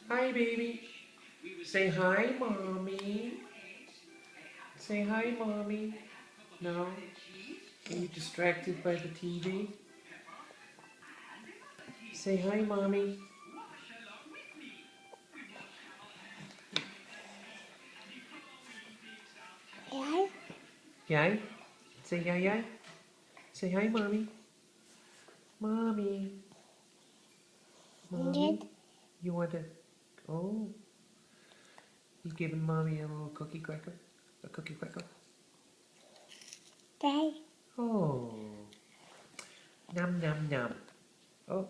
Hi, baby. Say hi, mommy. Say hi, mommy. No? Are you distracted by the TV? Say hi, mommy. Yay. Yay? Say yay, yay. Say hi, mommy. Mommy. Mommy. Did You want to... Oh. He's giving mommy a little cookie cracker. A cookie cracker. they Oh. Num, num, num. Oh.